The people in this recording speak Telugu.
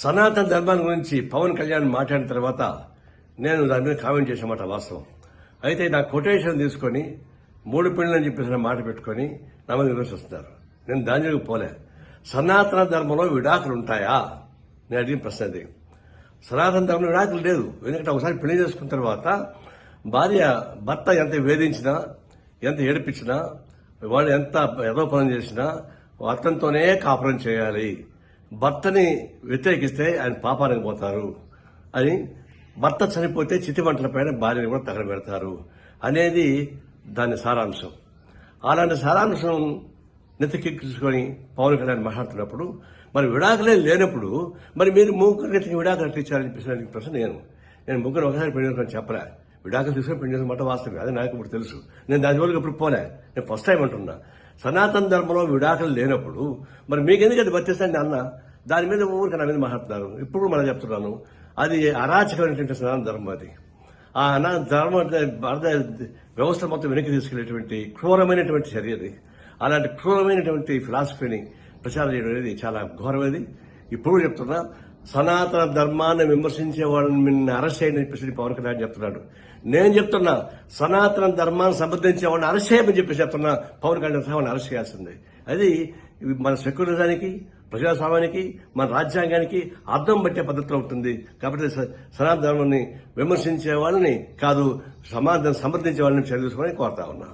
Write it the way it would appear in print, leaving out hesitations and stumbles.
సనాతన ధర్మాన్ని గురించి పవన్ కళ్యాణ్ మాట్లాడిన తర్వాత నేను దాని మీద కామెంట్ చేసేమాట వాస్తవం. అయితే నా కొటేషన్ తీసుకొని 3 పెళ్లి అని చెప్పేసి మాట పెట్టుకొని నా మీద విమర్శిస్తున్నారు. నేను దానిలోకి పోలే. సనాతన ధర్మంలో విడాకులు ఉంటాయా? నేను అడిగిన ప్రశ్న అది. సనాతన ధర్మంలో విడాకులు లేదు. ఎందుకంటే ఒకసారి పెళ్లి చేసుకున్న తర్వాత భర్త ఎంత వేధించినా, ఎంత ఏడిపించినా, వాళ్ళు ఎంత ఏదో పని చేసినా అతనితోనే కాపురం చేయాలి. భర్తని వ్యతిరేకిస్తే ఆయన పాపానికి పోతారు అని, భర్త చనిపోతే చితిమంటల పైన భార్యని కూడా తగలబెడతారు అనేది దాని సారాంశం. అలాంటి సారాంశం నెత్తికెక్కించుకొని పవన్ కళ్యాణ్ మాట్లాడుతున్నప్పుడు మరి విడాకులే లేనప్పుడు మరి మీరు ముగ్గురికి విడాకులు ఇచ్చారని చెప్పేసి ప్రశ్న నేను ముగ్గురు ఒకసారి పెళ్లి చేసుకొని చెప్పలే. విడాకులు తీసుకొని పెళ్లి చేసుకున్న మాట వాస్తవమే, అది నాకు ఇప్పుడు తెలుసు. నేను దాని వరకు ఇప్పుడు పోలే. నేను ఫస్ట్ టైం అంటున్నా. సనాతన ధర్మంలో విడాకులు లేనప్పుడు మరి మీకెందుకు అది వర్తిస్తాను అన్న దాని మీద ఊరికి నా మీద మాట్లాడుతున్నారు. ఇప్పుడు మనం చెప్తున్నాను, అది అరాచకమైనటువంటి సనాతన ధర్మం. అది ఆ ధర్మ వ్యవస్థ మొత్తం వెనక్కి తీసుకెళ్లేటువంటి క్రూరమైనటువంటి చర్య అది. అలాంటి క్రూరమైనటువంటి ఫిలాసఫీని ప్రచారం చేయడం అనేది చాలా ఘోరమైనది. ఇప్పుడు చెప్తున్నా, సనాతన ధర్మాన్ని విమర్శించే వాళ్ళని అరెస్ట్ చేయని చెప్పేసి పవన్ కళ్యాణ్ చెప్తున్నాడు. నేను చెప్తున్నా, సనాతన ధర్మాన్ని సమర్థించే వాళ్ళని అరెస్ట్ చేయమని చెప్పేసి చెప్తున్నా. పవన్ కళ్యాణ్ వాళ్ళని అరెస్ట్ చేయాల్సిందే. అది మన సెక్యులరిజానికి, ప్రజాస్వామ్యానికి, మన రాజ్యాంగానికి అర్థం పట్టే పద్ధతిలో ఉంటుంది. కాబట్టి సనాతన ధర్మాన్ని విమర్శించే వాళ్ళని కాదు, సమాధానం సమర్థించే వాళ్ళని చర్య తీసుకోవాలని కోరుతా ఉన్నా.